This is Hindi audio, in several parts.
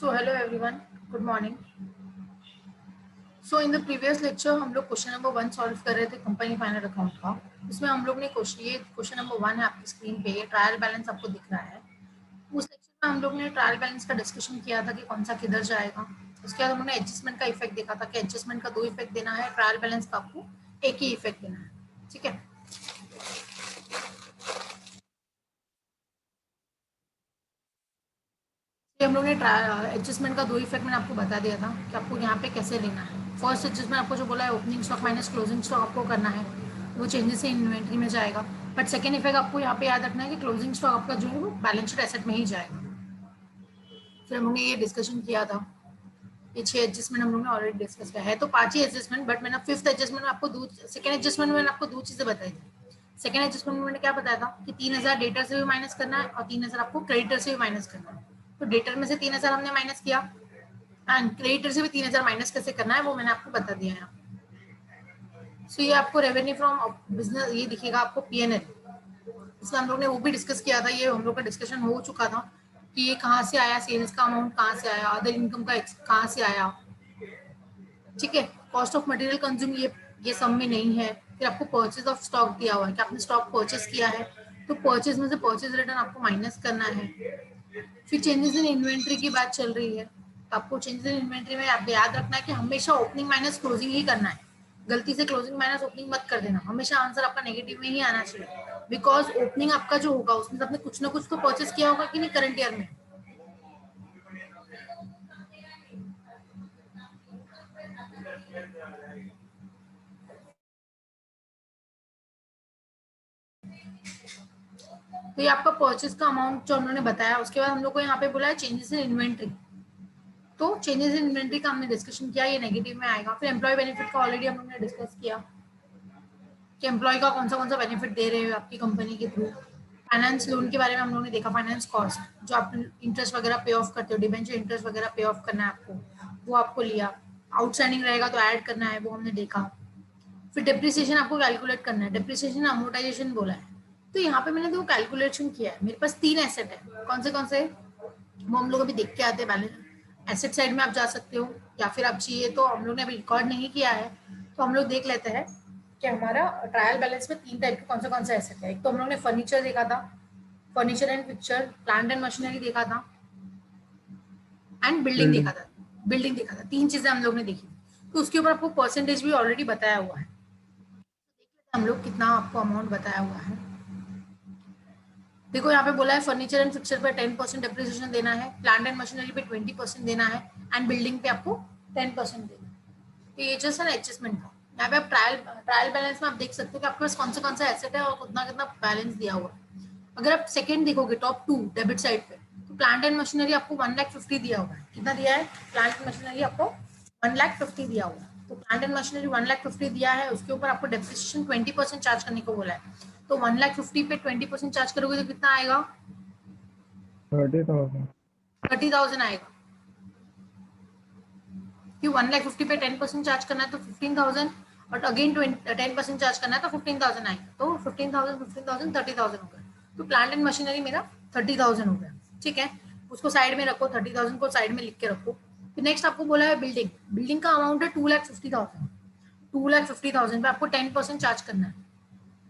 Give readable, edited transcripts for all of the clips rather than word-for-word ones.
So hello everyone, good morning. So in the previous lecture हम लोग क्वेश्चन नंबर 1 सॉल्व कर रहे थे कंपनी फाइनल अकाउंट का। उसमें हम लोग ने क्वेश्चन नंबर 1 है आपकी स्क्रीन पे, ये ट्रायल बैलेंस आपको दिख रहा है। उस लेक्चर में हम लोग ने ट्रायल बैलेंस का डिस्कशन किया था कि कौन सा किधर जाएगा। उसके बाद हमने एडजस्टमेंट का इफेक्ट देखा था कि एडजस्टमेंट का 2 इफेक्ट देना है, ट्रायल बैलेंस का आपको एक ही इफेक्ट देना है। ठीक है, हम लोग ने एडजस्टमेंट का 2 इफेक्ट मैंने आपको बता दिया था कि आपको यहाँ पे कैसे लेना है। फर्स्ट एडजस्टमेंट आपको जो बोला है opening stock minus closing stock आपको करना है, वो चेंजेस इन इन्वेंट्री में जाएगा। बट सेकेंड इफेक्ट आपको यहाँ पे याद रखना है कि क्लोजिंग स्टॉक आपका जो है वो बैलेंस शीट एसेट में ही जाएगा। फिर हम लोग ने ये डिस्कशन किया था, ये 6 एडजस्टमेंट हम लोग ने ऑलरेडी डिस्कस किया है। तो 5 ही एडजस्टमेंट, बट मैंने फिफ्थ एडजस्टमेंट में आपको सेकंड एडजस्टमेंट में मैंने आपको 2 चीजें बताई थी। सेकंड एडजस्टमेंट में मैंने क्या बताया था कि 3000 डेटर से भी माइनस करना है और 3000 आपको क्रेडिटर से भी माइनस करना है। तो डेटर में से 3000 हमने माइनस किया एंड क्रेडिटर से भी 3000 माइनस कैसे करना है वो मैंने आपको बता दिया है। सो ये आपको रेवेन्यू फ्रॉम बिजनेस ये दिखेगा आपको पीएनएल। इसमें हम लोग ने वो भी डिस्कस किया था, ये हम लोग का डिस्कशन हो चुका था कि ये कहाँ से आया, सेल्स का अमाउंट कहाँ से आया, अदर इनकम का कहाँ से आया। ठीक है, कॉस्ट ऑफ मटेरियल कंज्यूम ये सम में नहीं है। फिर आपको परचेज ऑफ स्टॉक दिया हुआ है कि आपने स्टॉक परचेज किया है, तो परचेज में से परचेज रिटर्न आपको माइनस करना है। फिर चेंजेस इन इन्वेंट्री की बात चल रही है, तो आपको चेंजेस इन इन्वेंट्री में आप याद रखना है कि हमेशा ओपनिंग माइनस क्लोजिंग ही करना है। गलती से क्लोजिंग माइनस ओपनिंग मत कर देना, हमेशा आंसर आपका नेगेटिव में ही आना चाहिए। बिकॉज ओपनिंग आपका जो होगा उसमें आपने कुछ ना कुछ तो परचेज किया होगा कि नहीं करंट ईयर में। तो ये आपका परचेज का अमाउंट जो हमने बताया, उसके बाद हम लोग को यहाँ पे बोला है चेंजेस इन इन्वेंट्री। तो चेंजेस इन इन्वेंट्री का हमने डिस्कशन किया, ये नेगेटिव में आएगा। फिर एम्प्लॉय बेनिफिट का ऑलरेडी हम लोग ने डिस्कस किया कि एम्प्लॉय का कौन सा बेनिफिट दे रहे हो आपकी कंपनी के थ्रू। फाइनेंस लोन के बारे में हम लोगों ने देखा, फाइनेंस कॉस्ट जो आप इंटरेस्ट वगैरह पे ऑफ करते हो, डिबेंचर इंटरेस्ट वगैरह पे ऑफ करना है आपको, वो आपको लिया। आउटस्टैंडिंग रहेगा तो ऐड करना है, वो हमने देखा। फिर डिप्रिसिएशन आपको कैलकुलेट करना है, डिप्रिसिएशन अमोर्टाइजेशन बोला है। तो यहाँ पे मैंने तो कैलकुलेशन किया है, मेरे पास 3 एसेट है। कौन से वो हम लोग अभी देख के आते हैं। बैलेंस एसेट साइड में आप जा सकते हो, या फिर आप चाहिए तो हम लोग ने अभी रिकॉर्ड नहीं किया है तो हम लोग देख लेते हैं कि हमारा ट्रायल बैलेंस में 3 टाइप के कौन सा एसेट है। एक तो हम लोग ने फर्नीचर देखा था, furniture and picture, plant and machinery देखा था, एंड बिल्डिंग देखा बिल्डिंग। था। बिल्डिंग देखा था, 3 चीजें हम लोग ने देखी। तो उसके ऊपर आपको परसेंटेज भी ऑलरेडी बताया हुआ है। हम लोग कितना आपको अमाउंट बताया हुआ है, देखो यहाँ पे बोला है फर्नीचर एंड फिक्चर पे 10% डेप्रिसिएशन देना है, प्लांट एंड मशीनरी पे 20% देना है, एंड बिल्डिंग पे आपको 10% देना है। तो ये जस्ट एन एडजस्टमेंट था। यहाँ पे आप ट्रायल बैलेंस में आप देख सकते हो कि आपके पास कौन सा एसेट है और कितना कितना बैलेंस दिया हुआ है। अगर आप सेकंड देखोगे टॉप 2 डेबिट साइड पे, तो प्लांट एंड मशीनरी आपको 1,50,000 दिया हुआ है। कितना दिया है? प्लांट एंड मशीनरी आपको 1,50,000 दिया हुआ है। तो प्लांट एंड मशीनरी 1,50,000 दिया है, उसके ऊपर आपको डेप्रिसिएशन 20% चार्ज करने को बोला है। तो 1,50,000 पे 20% चार्ज करोगे तो कितना आएगा? 30,000। 30,000 आएगा। कि 1,50,000 पे 10% चार्ज करना है तो 15,000, और अगेन 10% चार्ज करना है तो 15,000 आएगा। तो 15,000 30,000 हो गया। तो प्लांट एंड मशीनरी मेरा 30,000 हो गया। ठीक है, उसको साइड में रखो, 30,000 को साइड में लिख के रखो। फिर नेक्स्ट आपको बोला है बिल्डिंग। बिल्डिंग का अमाउंट है 2,50,000। 2,50,000 पे आपको 10% चार्ज करना है।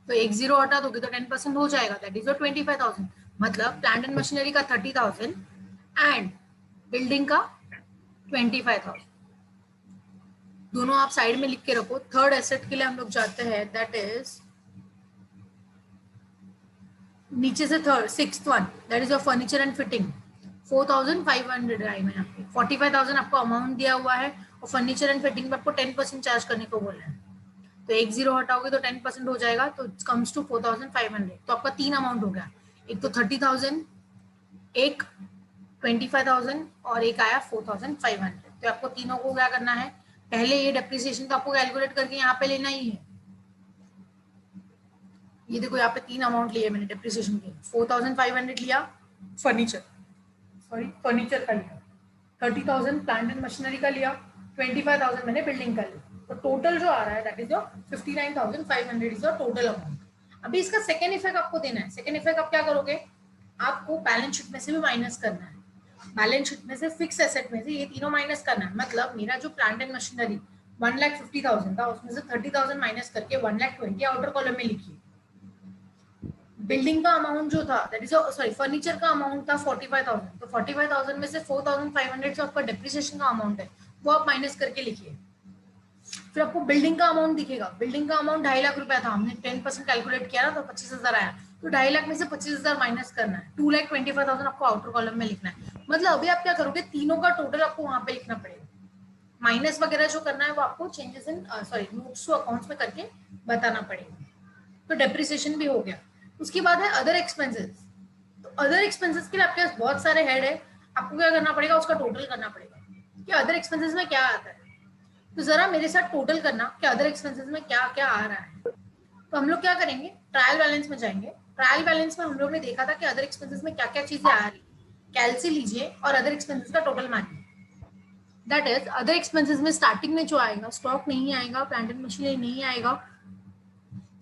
तो एक जीरो हटा दोगे तो 10% हो जाएगा, दैट इज 25,000। मतलब प्लांट एंड मशीनरी का 30,000 एंड बिल्डिंग का 25,000। दोनों आप साइड में लिख के रखो। थर्ड एसेट के लिए हम लोग जाते हैं, दैट इज नीचे से third sixth one, that is your furniture and fitting. 4,500 आई मैं आपको 45,000 आपको अमाउंट दिया हुआ है, और फर्नीचर एंड फिटिंग में आपको 10% चार्ज करने को बोला है। तो एक जीरो हटाओगे तो 10% हो जाएगा, तो इट कम्स टू 4,500। तो आपका 3 अमाउंट हो गया, एक तो 30,000, एक 25,000, और एक आया 4,500। तो आपको तीनों को क्या करना है, पहले ये डेप्रिसिएशन तो आपको कैलकुलेट करके यहाँ पे लेना ही है। ये देखो यहाँ पे 3 अमाउंट लिए मैंने डेप्रिसिएशन के। 4,500 लिया फर्नीचर, फर्नीचर का लिया, 30,000 प्लांट एंड मशीनरी का लिया, 25,000 मैंने बिल्डिंग का लिया। तो टोटल जो आ रहा है that is your 59,500 is your total amount. अभी इसका सेकेंड इफेक्ट आपको देना है। सेकेंड इफेक्ट आप क्या करोगे, आपको बैलेंस शीट में से भी माइनस करना है। बैलेंस शीट में से फिक्स एसेट में से ये तीनों माइनस करना है। मतलब मेरा जो प्लांट एंड मशीनरी 1,50,000 था, उसमें से 30,000 माइनस करके 1,20,000 आउटर कॉलम में लिखिए। बिल्डिंग का अमाउंट जो था, दैट इज सॉरी, फर्नीचर का अमाउंट था 45,000, तो 45,000 में से 4,500 जो आपका डेप्रिसिएशन का अमाउंट है वो आप माइनस करके लिखिए। फिर आपको बिल्डिंग का अमाउंट दिखेगा। बिल्डिंग का अमाउंट 2.5 लाख रुपया था, हमने 10% कैलकुलेट किया ना, तो 25,000 आया। तो 2.5 लाख में से 25,000 माइनस करना है, 2,25,000 आपको आउटर कॉलम में लिखना है। मतलब अभी आप क्या करोगे, तीनों का टोटल आपको वहां पे लिखना पड़ेगा। माइनस वगैरह जो करना है वो आपको changes in sorry notes to accounts में करके बताना पड़ेगा। तो डेप्रिसिएशन भी हो गया। उसके बाद है अदर एक्सपेंसेस। तो अदर एक्सपेंसेस के लिए आपके पास बहुत सारे हेड है, आपको क्या करना पड़ेगा, उसका टोटल करना पड़ेगा कि अदर एक्सपेंसेस में क्या आता है। तो जरा मेरे साथ टोटल करना कि अदर एक्सपेंसेस में क्या क्या आ रहा है। तो हम लोग क्या करेंगे, ट्रायल बैलेंस में जाएंगे। ट्रायल बैलेंस में हम लोग ने देखा था कि अदर एक्सपेंसेस में क्या क्या चीजें आ रही। कैलसी लीजिए और अदर एक्सपेंसेस का टोटल मानिए। दैट इज अदर एक्सपेंसेस में स्टार्टिंग में जो आएगा, स्टॉक नहीं आएगा, प्लांट एंड मशीनरी नहीं आएगा,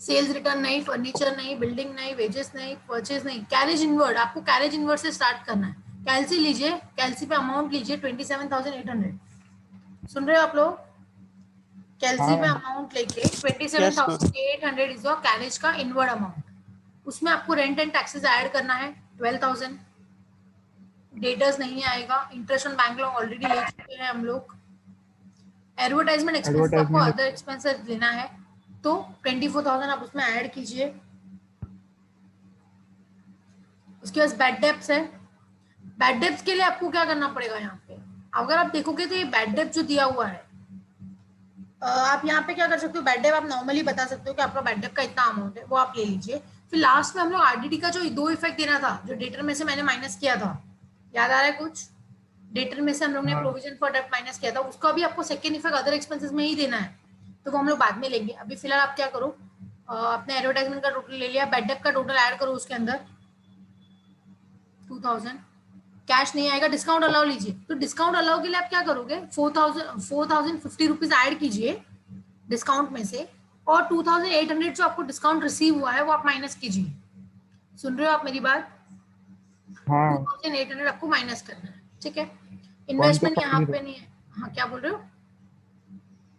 सेल्स रिटर्न नहीं, फर्नीचर नहीं, बिल्डिंग नहीं, वेजेस नहीं, परचेज नहीं, कैरेज इनवर्ड। आपको कैरेज इनवर्ड से स्टार्ट करना है। कैलसी लीजिए, कैलसी पे अमाउंट लीजिए 27,800। सुन रहे हो आप लोग? कैलसी पे हाँ अमाउंट लेके यस मैम। 27,800 इज कैरेज का इनवर्ड अमाउंट। उसमें आपको रेंट एंड टैक्सेस ऐड करना है 12,000। डेटर्स नहीं आएगा, interest on bank loan already ले चुके हैं हम लोग। एडवर्टाइजमेंट एक्सपेंसेस आपको एडवर्टाइजमेंट। अदर एक्सपेंसेस लेना है, तो 24,000 आप उसमें ऐड कीजिए। उसके बाद बैड डेप्स है। बैड डेप्स के लिए आपको क्या करना पड़ेगा, यहाँ पे अगर आप देखोगे तो ये बैड डेप जो दिया हुआ है, आप यहाँ पे क्या कर सकते हो, बैड डेप आप नॉर्मली बता सकते हो कि आपका बैड डेप का इतना अमाउंट है, वो आप ले लीजिए। फिर लास्ट में हम लोग आरडीडी का जो दो इफेक्ट देना था, जो डेटर में से मैंने माइनस किया था, याद आ रहा है कुछ? डेटर में से हम लोग ने हाँ प्रोविजन फॉर डेट माइनस किया था, उसका भी आपको सेकेंड इफेक्ट अदर एक्सपेंसेस में ही देना है। तो वो हम लोग बाद में लेंगे। अभी फिलहाल आप क्या करो, अपने एडवर्टाइजमेंट का टोटल ले लिया, बैड डेप का टोटल ऐड करो उसके अंदर 2,000। कैश नहीं आएगा, डिस्काउंट अलाउ लीजिए। तो डिस्काउंट अलाउ के लिए आप क्या करोगे, 4,050 ऐड कीजिए डिस्काउंट में से, और 2,800 जो आपको डिस्काउंट रिसीव हुआ है वो आप माइनस कीजिए। सुन रहे हो आप मेरी बात? हाँ 2,800 आपको माइनस करना है, ठीक है। वन टू इन्वेस्टमेंट फाइव यहाँ जीरो पे नहीं है। हाँ, क्या बोल रहे हो?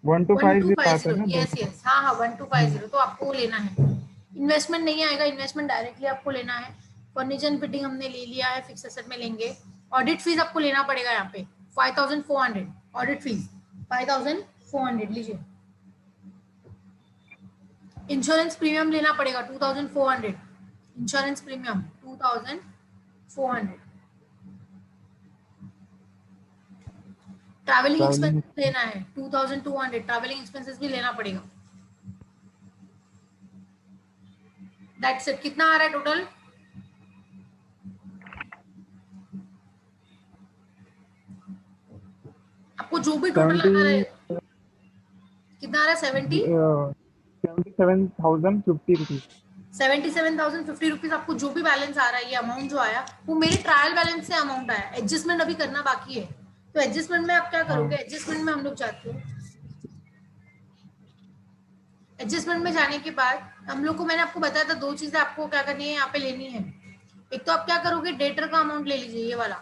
1250 आता 1,250, है ना यस दोनों। यस, हाँ हाँ 1,250, तो आपको लेना है। इन्वेस्टमेंट नहीं आएगा, इन्वेस्टमेंट डायरेक्टली आपको लेना है। फर्नीचर एंड फिटिंग हमने ले लिया है, फिक्स एसेट में लेंगे। ऑडिट फीस आपको लेना पड़ेगा यहाँ पे 5,400, ऑडिट फीस 5,400 लीजिए। इंश्योरेंस प्रीमियम लेना पड़ेगा 2,400, insurance premium 2,400। Travelling travelling. Expenses लेना है 2,200, ट्रैवलिंग एक्सपेंसेस भी लेना पड़ेगा। That's it. कितना आ रहा है टोटल? आपको जो भी टोटल आ रहा 70 है, कितना आ रहा है? 77,050 रुपीज। 77,050 आपको जो भी बैलेंस आ रहा है, ये अमाउंट जो आया वो मेरे ट्रायल बैलेंस से अमाउंट आया। एडजस्टमेंट अभी करना बाकी है। तो एडजस्टमेंट में आप क्या करोगे, हाँ एडजस्टमेंट में हम लोग जाते हैं। एडजस्टमेंट में जाने के बाद हम लोग को, मैंने आपको बताया था दो चीजें आपको क्या करनी है, यहाँ पे लेनी है। एक तो आप क्या करोगे, डेटर का अमाउंट ले लीजिए, ये वाला।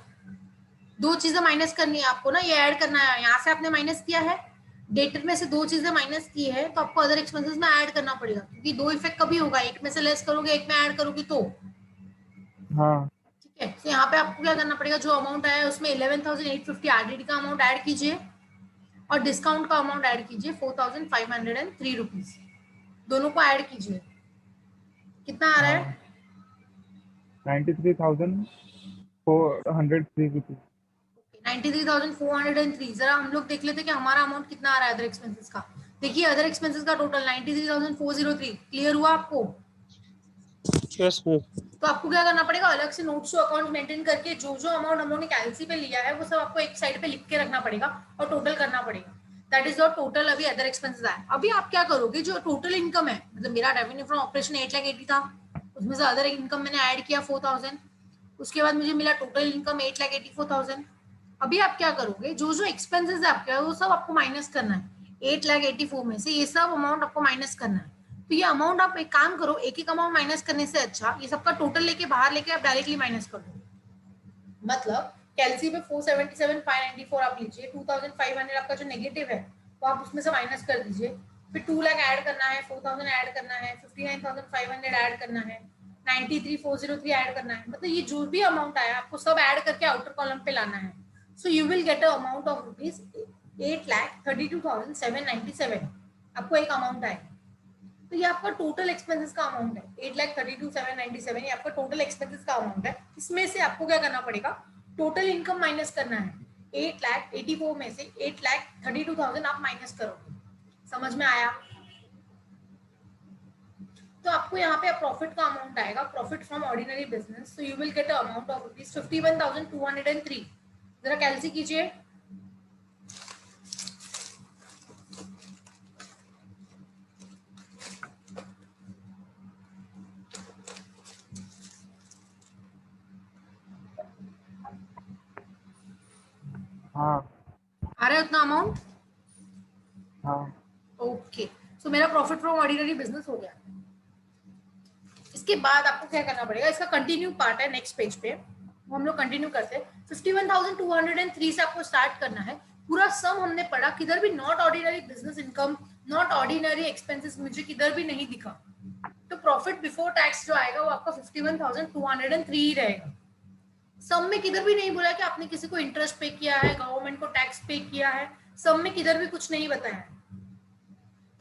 दो चीजें माइनस करनी है आपको ना, ये ऐड करना है। यहाँ से आपने माइनस किया है, डेटर में से दो चीजें माइनस की है, तो आपको अदर एक्सपेंसेस में ऐड करना पड़ेगा, क्योंकि दो इफेक्ट कभी होगा, एक में से लेस करोगे, एक में ऐड करोगे तो। हाँ ठीक है, तो यहाँ पे आपको क्या करना पड़ेगा, जो अमाउंट आया है उसमें 11,850 आरडीडी का अमाउंट ऐड कीजिए, और डिस्काउंट का अमाउंट ऐड कीजिए 4,503 रुपीज। दोनों को ऐड कीजिए, कितना आ रहा है? हाँ 93,403 रुपीज। 93,403। जरा हम लोग देख लेते कि हमारा अमाउंट कितना आ रहा है अदर एक्सपेंसेस का। देखिए अदर एक्सपेंसेस का टोटल 93,403। क्लियर हुआ आपको? Yes ma'am. तो आपको क्या करना पड़ेगा, अलग से नोट्स टू अकाउंट मेंटेन करके जो जो अमाउंट हम लोगों ने कैलसी पे लिया है वो सब आपको एक साइड पे लिख के रखना पड़ेगा और टोटल करना पड़ेगा। That is your total. अभी अदर एक्सपेंसेस आए। अभी आप क्या करोगे, जो टोटल इनकम है, मतलब मेरा रेवेन्यू फ्रॉम ऑपरेशन 8,80,000 था, उसमें से अदर इनकम मैंने ऐड किया 4,000, उसके बाद मुझे मिला टोटल इनकम 8,84,000। अभी आप क्या करोगे, जो जो एक्सपेंसेस है आपके वो सब आपको माइनस करना है। 8,84,000 में से ये सब अमाउंट आपको माइनस करना है। तो ये अमाउंट आप एक काम करो, एक एक अमाउंट माइनस करने से अच्छा ये सबका टोटल लेके बाहर लेके आप डायरेक्टली माइनस कर दो। मतलब कैलसी पे 477,594 आप लीजिए, 2,500 आपका जो नेगेटिव है वो आप उसमें से माइनस कर दीजिए, फिर 2 लाख ऐड करना है, 4,000 ऐड करना है, 59,500 ऐड करना है, 93,403 ऐड करना है, मतलब ये जो भी अमाउंट आया आपको सब ऐड करके आउटर कॉलम पे लाना है. So you will get a amount of rupees 8,32,797. आपको एक अमाउंट आएगा. तो ये आपका टोटल एक्सपेंसेस का अमाउंट है. 8,32,797 ये आपका टोटल एक्सपेंसेस का अमाउंट है. इसमें से आपको क्या करना पड़ेगा, टोटल इनकम माइनस करना है. 8,84,000 में से 8,32,000 आप माइनस करोगे. समझ में आया? तो आपको यहाँ पे प्रॉफिट का अमाउंट आएगा, profit from ordinary business. So you will get a amount of rupees 51,203. जरा कैलसी कीजिए. हाँ आ रहा है उतना अमाउंट? हाँ ओके. सो मेरा प्रॉफिट फ्रॉम ऑर्डिनरी बिजनेस हो गया. इसके बाद आपको क्या करना पड़ेगा, इसका कंटिन्यू पार्ट है नेक्स्ट पेज पे, वो हम लोग कंटिन्यू करते हैं. 51,203 से आपको स्टार्ट करना है. पूरा सम हमने पढ़ा, किधर भी not ordinary business income, not ordinary expenses मुझे किधर भी नहीं दिखा. तो प्रॉफिट बिफोर टैक्स जो आएगा वो आपका 51,203 ही रहेगा. सम में किधर भी नहीं बोला कि आपने किसी को इंटरेस्ट पे किया है, गवर्नमेंट को टैक्स पे किया है. सम में किधर भी कुछ नहीं बताया है.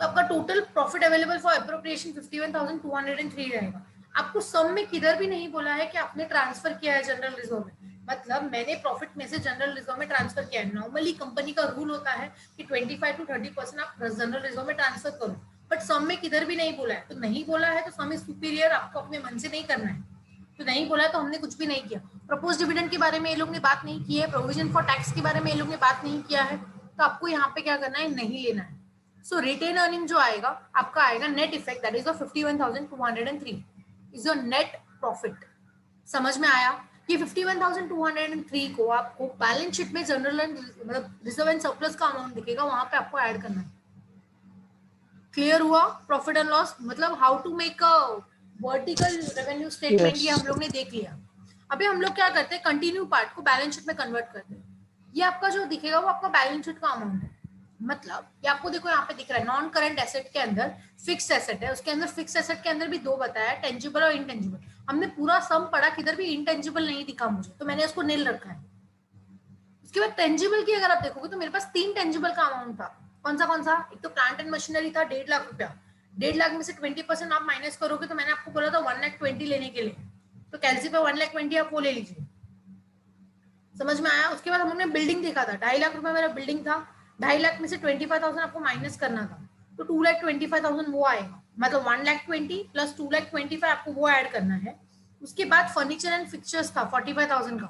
तो आपका total profit available for appropriation 51,203 रहेगा. आपको सम में किधर भी नहीं बोला है कि आपने ट्रांसफर किया है जनरल रिजर्व में. मतलब मैंने प्रॉफिट में से जनरल रिजर्व में ट्रांसफर किया है. नॉर्मली कंपनी का रूल होता है कि 25 to 30% आप जनरल रिजर्व में ट्रांसफर करो, बट सम में किधर भी नहीं बोला है. तो नहीं बोला है तो सम इज सुपीरियर, आपको अपने मन से नहीं करना है. तो नहीं बोला तो हमने कुछ भी नहीं किया. प्रपोज डिविडेंड के बारे में ये लोग ने बात नहीं की है, प्रोविजन फॉर टैक्स के बारे में ये लोग ने बात नहीं किया है. तो आपको यहाँ पे क्या करना है, नहीं लेना है. सो रिटेन अर्निंग जो आएगा आपका आएगा net effect, that is 51,203 is your net profit. समझ में आया? ये 51,203 को आपको बैलेंस शीट में जनरल मतलब रिजर्व एंड सरप्लस का अमाउंट दिखेगा, वहां पे आपको ऐड करना है. क्लियर हुआ? प्रॉफिट एंड लॉस मतलब how to make a vertical revenue statement ये हम लोग ने देख लिया. अभी हम लोग क्या करते हैं, कंटिन्यू पार्ट को बैलेंस शीट में कन्वर्ट करते हैं. ये आपका जो दिखेगा वो आपका बैलेंस शीट का अमाउंट है. मतलब ये आपको देखो यहाँ पे दिख रहा है, नॉन करंट एसेट के अंदर फिक्स एसेट है, उसके अंदर फिक्स एसेट के अंदर भी दो बताया, टेंजिबल और इनटेंजिबल. हमने पूरा सम पढ़ा, किधर भी इनटेंजिबल नहीं दिखा मुझे, तो मैंने उसको नील रखा है. उसके बाद टेंजिबल की अगर आप देखोगे तो मेरे पास 3 टेंजिबल का अमाउंट था. कौन सा? एक तो प्लांट एंड मशीनरी था 1.5 लाख रुपया. 1.5 लाख में से 20% आप माइनस करोगे तो मैंने आपको बोला था 1,20,000 लेने के लिए. तो कैलसी पे 1,20,000 आप वो ले लीजिए. समझ में आया? उसके बाद हमने बिल्डिंग देखा था, 2.5 लाख रुपया मेरा बिल्डिंग था. 2.5 लाख में से 25,000 आपको माइनस करना था, तो 2,25,000 वो आएगा. मतलब 1,20,000 प्लस 2,25,000 आपको वो ऐड करना है. उसके बाद फर्नीचर एंड फिक्चर्स था 45,000 का,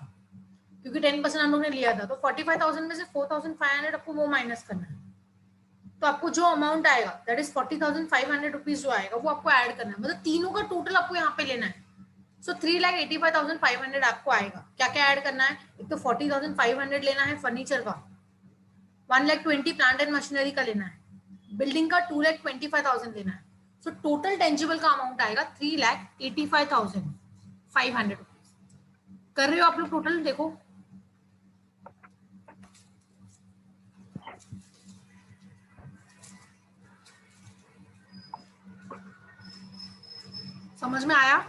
क्योंकि 10% हम लोग ने लिया था. तो 45,000 में से 4,500 आपको वो माइनस करना है. तो आपको जो अमाउंट आएगा दैट इज 40,500 रुपीज जो आएगा वो आपको ऐड करना है. मतलब तीनों का टोटल आपको यहाँ पे लेना है. सो 3,85,500 आपको आएगा. क्या क्या ऐड करना है, एक तो 40,500 लेना है फर्नीचर का, 1,20,000 प्लांट एंड मशीनरी का लेना है, बिल्डिंग का 2,25,000 लेना है. सो टोटल टेंजिबल का अमाउंट आएगा 3,85,500 रुपीज. कर रहे हो आप लोग टोटल? देखो समझ में आया?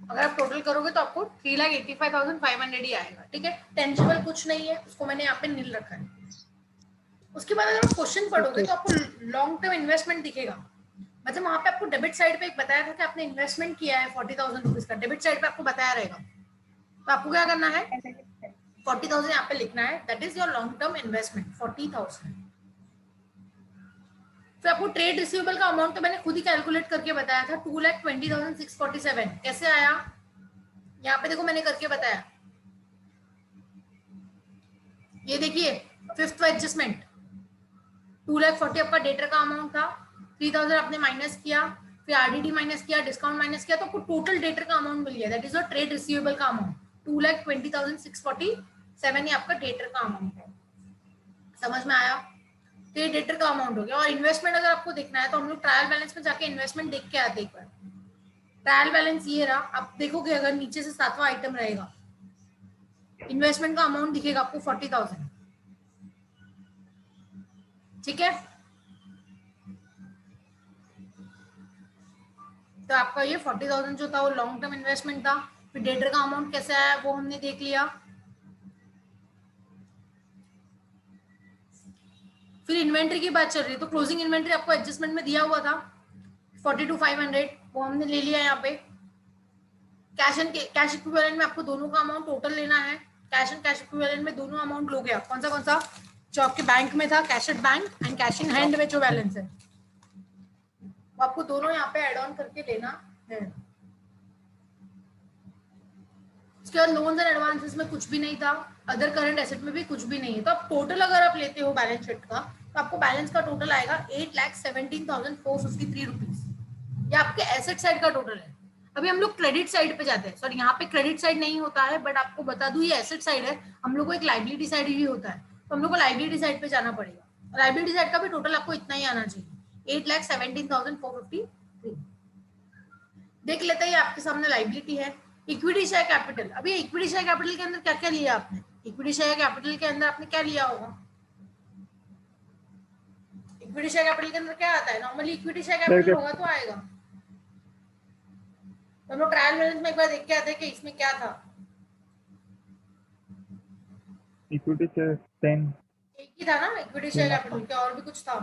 अगर आप टोटल करोगे तो आपको 3,85,500 ही आएगा. ठीक है, टेंजिबल कुछ नहीं है, उसको मैंने यहाँ पे नील रखा है. उसके बाद अगर आप क्वेश्चन पढ़ोगे तो आपको लॉन्ग टर्म इन्वेस्टमेंट दिखेगा. मतलब वहां पे आपको डेबिट साइड पे एक बताया था कि आपने इन्वेस्टमेंट किया है 40,000 रुपीज का, डेबिट साइड पे आपको बताया रहेगा. तो आपको क्या करना है, 40,000 यहाँ पे लिखना है, that is your long term investment 40,000. फिर आपको ट्रेड रिसीवेबल का अमाउंट तो मैंने खुद ही कैलकुलेट करके बताया था, 2,20,647. कैसे आया, यहाँ पे देखो मैंने करके बताया. ये देखिए फिफ्थ एडजस्टमेंट 2,40,000 आपका डेटर का अमाउंट था, 3,000 आपने माइनस किया, फिर आरडीडी माइनस किया, डिस्काउंट माइनस किया, तो आपको टोटल डेटर का अमाउंट मिल गया, that is your trade receivable का अमाउंट 2,20,647 ये आपका डेटर का अमाउंट है। समझ में आया? तो ये डेटर का अमाउंट हो गया। और इन्वेस्टमेंट अगर आपको देखना है तो हम लोग ट्रायल बैलेंस में जाके इन्वेस्टमेंट देख के आते एक बार। ट्रायल बैलेंस ये रहा, आप देखोगे अगर नीचे से 7वां आइटम रहेगा, इन्वेस्टमेंट का अमाउंट दिखेगा आपको 40,000, ठीक है। तो आपका ये 40,000 जो था वो लॉन्ग टर्म इन्वेस्टमेंट था। फिर डेटर का अमाउंट कैसे आया वो हमने देख लिया। फिर इन्वेंट्री की बात चल रही है, तो क्लोजिंग इन्वेंट्री आपको एडजस्टमेंट में दिया हुआ था 42,500, वो हमने ले लिया। यहाँ पे कैश इक्विवेलेंट में आपको दोनों का अमाउंट टोटल लेना है। कैश एंड कैश इक्विवेलेंट में दोनों अमाउंट लोगे आप। कौन सा जो आपके बैंक में था, cash at bank and cash in hand में जो बैलेंस है, वो आपको दोनों यहाँ पे एड ऑन करके लेना है। उसके बाद लोन्स एंड एडवांसेस में कुछ भी नहीं था, अदर करंट एसेट में भी कुछ भी नहीं है। तो आप टोटल अगर आप लेते हो बैलेंस शीट का, तो आपको बैलेंस का टोटल आएगा 8,17,453 रुपीज। ये आपके एसेट साइड का टोटल है। अभी हम लोग क्रेडिट साइड पे जाते हैं। सॉरी, यहाँ पे क्रेडिट साइड नहीं होता है, बट आपको बता दूं ये एसेट साइड है। हम लोग को एक लाइबिलिटी साइड भी होता है, तो हम लोग को लाइबिलिटी साइड पे जाना पड़ेगा। लाइबिलिटी साइड का भी टोटल आपको इतना ही आना चाहिए, 8,17,453। देख लेते हैं आपके सामने लाइबिलिटी है। Equity share capital. अभी इक्विटी शेयर कैपिटल के अंदर क्या क्या लिया आपने? इक्विटी शेयर कैपिटल के अंदर आपने क्या लिया होगा? इक्विटी शेयर कैपिटल के अंदर क्या आता है? नॉर्मली इक्विटी शेयर कैपिटल होगा तो आएगा। तो हम लोग ट्रायल बैलेंस में एक बार देख के आते हैं कि इसमें क्या था। इक्विटी शेयर 10 एक ही था ना इक्विटी शेयर कैपिटल, क्या और भी कुछ था?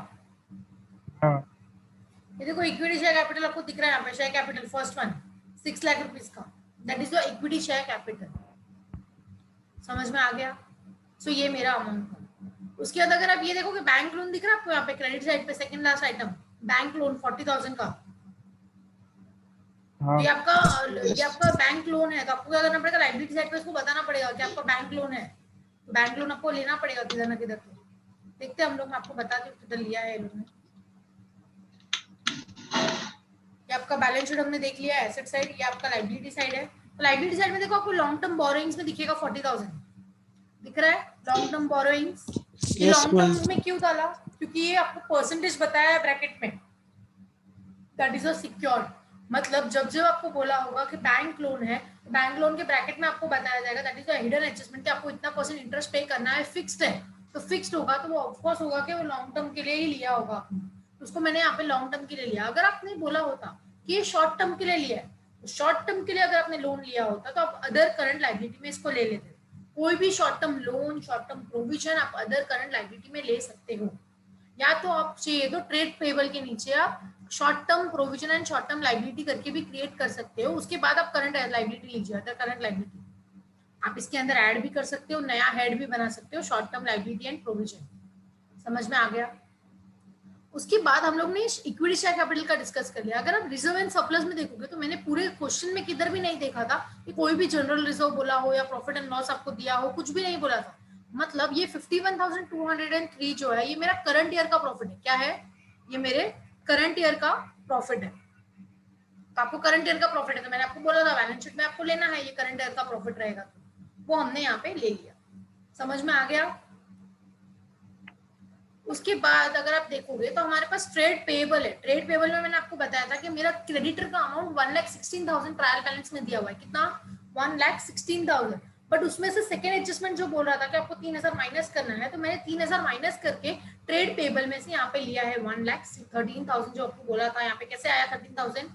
हाँ ये देखो इक्विटी शेयर कैपिटल आपको दिख रहा है यहाँ पे। Share capital first one 6 lakh rupees का, that is the equity share capital. समझ में आ गया? सो ये मेरा अमाउंट था। उसके बाद अगर आप ये देखो कि बैंक लोन दिख रहा है आपको यहाँ पे क्रेडिट साइड पे, second last item bank loan 40,000 का। हाँ ये आपका बैंक लोन है, तो आपको क्या करना पड़ेगा? लाइबिलिटी साइड पे उसको बताना पड़ेगा कि आपका बैंक लोन है। तो बैंक लोन आपको लेना पड़ेगा किधर ना किधर। तो देखते हैं हम लोग, मैं आपको बता दूं किधर लिया है लोन। ये आपका बैलेंस शीट हमने देख लिया है, एसेट साइड। ये आपका लाइबिलिटी साइड है। तो लाइबिलिटी साइड में देखो आपको लॉन्ग टर्म बोरोइंग्स में दिखेगा 40,000 दिख रहा है। लॉन्ग टर्म बोरोइंग्स ये लॉन्ग टर्म में क्यों डाला? क्योंकि ये आपको परसेंटेज बताया है ब्रैकेट में, दैट इज अ सिक्योर्ड। मतलब जब जब आपको बोला होगा कि बैंक लोन है, तो बैंक लोन के ब्रैकेट में आपको बताया जाएगा that is a hidden adjustment कि आपको इतना % इंटरेस्ट पे करना है। फिक्स्ड है तो फिक्स्ड होगा, तो वो ऑफकोर्स होगा कि वो लॉन्ग टर्म के लिए ही लिया होगा आपने। तो उसको मैंने यहाँ पे लॉन्ग टर्म के लिए लिया। अगर आपने बोला होता कि ये शॉर्ट टर्म के लिए लिया है, तो शॉर्ट टर्म के लिए अगर आपने लोन लिया होता तो आप अदर करंट लाइबिलिटी में इसको ले लेते। कोई भी short term loan, short term provision आप अदर करंट लाइबिलिटी में ले सकते हो। या तो आप चाहिए तो ट्रेड पेबल के नीचे आप short term provision and short term liability करके भी क्रिएट कर सकते हो। उसके बाद आप करंट लाइबिलिटी लीजिए, अदर करंट लाइबिलिटी आप इसके अंदर ऐड भी कर सकते हो, नया हेड भी बना सकते हो, short term liability and provision. समझ में आ गया? उसके बाद हम लोग ने इक्विटी शेयर कैपिटल का डिस्कस कर लिया। अगर आप रिजर्व एंड सरप्लस में देखोगे तो मैंने पूरे क्वेश्चन में किधर भी नहीं देखा था कि कोई भी जनरल रिजर्व बोला हो या प्रॉफिट एंड लॉस आपको दिया हो, कुछ भी नहीं बोला था। मतलब ये 51,203 जो है ये मेरा करंट ईयर का प्रॉफिट है। क्या है? ये मेरे करंट ईयर का प्रॉफिट है। तो आपको करंट ईयर का प्रॉफिट है, तो मैंने आपको बोला था बैलेंस शीट में आपको लेना है, ये करंट ईयर का प्रॉफिट रहेगा, तो वो हमने यहाँ पे ले लिया। समझ में आ गया? उसके बाद अगर आप देखोगे तो हमारे पास ट्रेड पेबल है। ट्रेड पेबल में मैंने आपको बताया था कि मेरा क्रेडिटर का अमाउंट 1,16,000 ट्रायल बैलेंस में दिया हुआ है। कितना? 1,16,000। बट उसमें से सेकेंड एडजस्टमेंट जो बोल रहा था कि आपको 3,000 माइनस करना है, तो मैंने 3,000 माइनस करके ट्रेड पेबल में से यहाँ पे लिया है 1,13,000 जो आपको बोला था। यहाँ पे कैसे आया 13,000?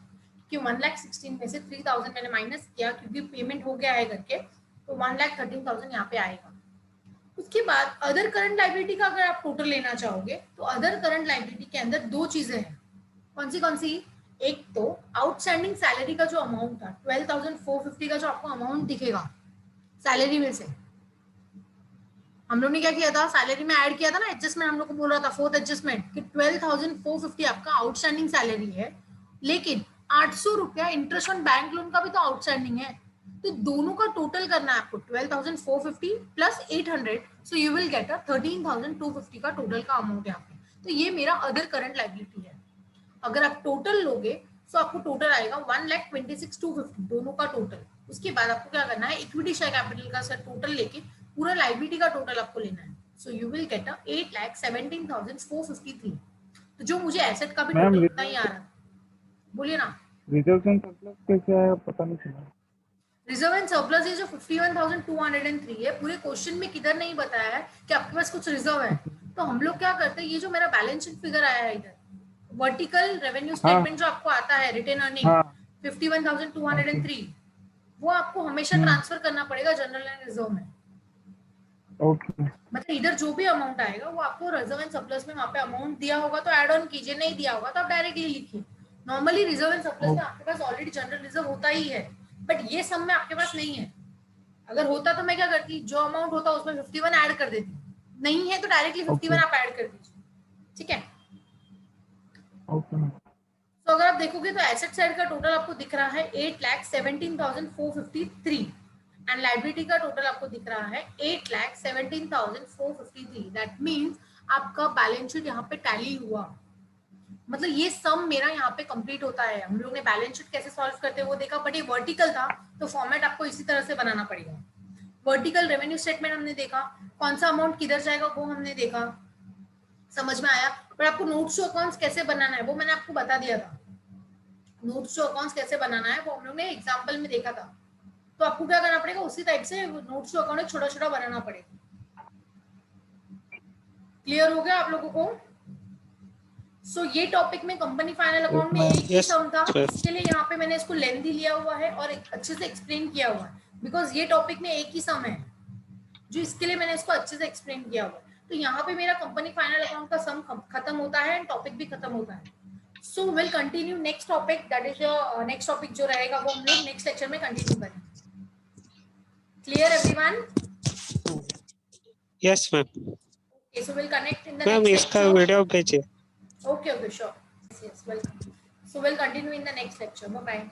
कि 1,16,000 में से 3,000 मैंने माइनस किया क्योंकि पेमेंट हो गया है करके, तो 1,13,000 यहाँ पे आएगा। उसके बाद अदर करंट लाइबिलिटी का अगर आप टोटल लेना चाहोगे तो अदर करंट लाइबिलिटी के अंदर दो चीजें हैं। कौन सी? एक तो आउटस्टैंडिंग सैलरी का जो अमाउंट था 12,450 का जो आपको अमाउंट दिखेगा सैलरी में से, हम लोग ने क्या किया था? सैलरी में ऐड किया था ना एडजस्टमेंट। हम लोग को बोल रहा था फोर्थ एडजस्टमेंट कि 12,450 आपका आउटस्टैंडिंग सैलरी है, लेकिन 800 रुपया इंटरेस्ट ऑन बैंक लोन का भी तो आउटस्टैंडिंग है। तो दोनों का टोटल करना है आपको 12,450 plus 800, so you will get a 13,250 का टोटल का अमाउंट यहाँ पे। तो ये मेरा अदर करंट लाइबिलिटी है। अगर आप टोटल लोगे सो आपको टोटल आएगा 1,26,250 दोनों का टोटल। उसके बाद आपको क्या करना है, इक्विटी शेयर कैपिटल का सर टोटल लेके पूरा लाइबिलिटी का टोटल आपको लेना है। So you will get 8,17,453। तो जो मुझे एसेट का भी मैम टोटल उतना ही आ रहा है, बोलिए ना। रिजर्व एंड सरप्लस कैसे आया पता नहीं चला। रिजर्व एंड सरप्लस ये जो 51,203 है, पूरे क्वेश्चन में किधर नहीं बताया है कि आपके पास कुछ रिजर्व है। तो हम लोग क्या करते हैं, ये जो मेरा बैलेंस शीट फिगर आया है इधर, वर्टिकल रेवेन्यू स्टेटमेंट जो आपको आता है, रिटेन अर्निंग हाँ 51,203, वो आपको हमेशा ट्रांसफर करना पड़ेगा जनरल एंड रिजर्व में। ओके मतलब इधर जो भी अमाउंट आएगा वो आपको रिजर्व एंड सरप्लस में वहां पे अमाउंट दिया होगा तो ऐड ऑन कीजिए, नहीं दिया होगा तो आप डायरेक्टली लिखिए। नॉर्मली रिजर्व एंड सरप्लस में आपके पास ऑलरेडी जनरल रिजर्व होता ही है, बट ये सम में आपके पास नहीं है। अगर होता तो मैं क्या करती, जो अमाउंट होता उसमें 51 ऐड कर देती, नहीं है तो डायरेक्टली 51 आप ऐड कर दीजिए, ठीक है। ओके तो अगर आप देखोगे तो एसेट साइड का टोटल आपको दिख रहा है 8,17,453 एंड लाइबिलिटी का टोटल आपको दिख रहा है 8,17,453। दैट मींस आपका बैलेंस शीट यहाँ पे टैली हुआ, मतलब ये सम मेरा यहाँ पे कंप्लीट होता है। हम लोग ने बैलेंस शीट कैसे सॉल्व करते हैं वो देखा, बट ये वर्टिकल था तो फॉर्मेट आपको इसी तरह से बनाना पड़ेगा। वर्टिकल रेवेन्यू स्टेटमेंट हमने देखा, कौन सा अमाउंट किधर जाएगा वो हमने देखा, समझ में आया। पर आपको नोट्स टू अकाउंट्स कैसे बनाना है वो मैंने आपको बता दिया था। नोट्स टू अकाउंट्स कैसे बनाना है वो हम लोग ने एग्जाम्पल में देखा था। तो आपको क्या करना पड़ेगा, उसी टाइप से नोट्स टू अकाउंट छोटा छोटा बनाना पड़ेगा। क्लियर हो गया आप लोगों को? सो ये टॉपिक में कंपनी फाइनल अकाउंट में एक ही सम था, इसके लिए यहाँ पे मैंने इसको लेंथी लिया हुआ है और अच्छे से एक्सप्लेन किया हुआ है, बिकॉज ये टॉपिक में एक ही सम है जो इसके लिए मैंने इसको अच्छे से एक्सप्लेन किया हुआ है। तो यहाँ पे मेरा कंपनी फाइनल अकाउंट का सम खत्म होता है एंड टॉपिक भी खत्म होता है। So will continue next topic, that is next topic जो रहेगा वो हम लोग नेक्स्ट लेक्चर में कंटिन्यू करेंगे। Clear everyone? Yes ma'am. Okay, so will connect in the ma'am next इसका लेक्चर। वीडियो भेजिए। Okay, okay, sure. Yes, welcome. So we'll continue in the next lecture. Bye bye.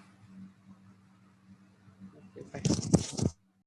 Bye.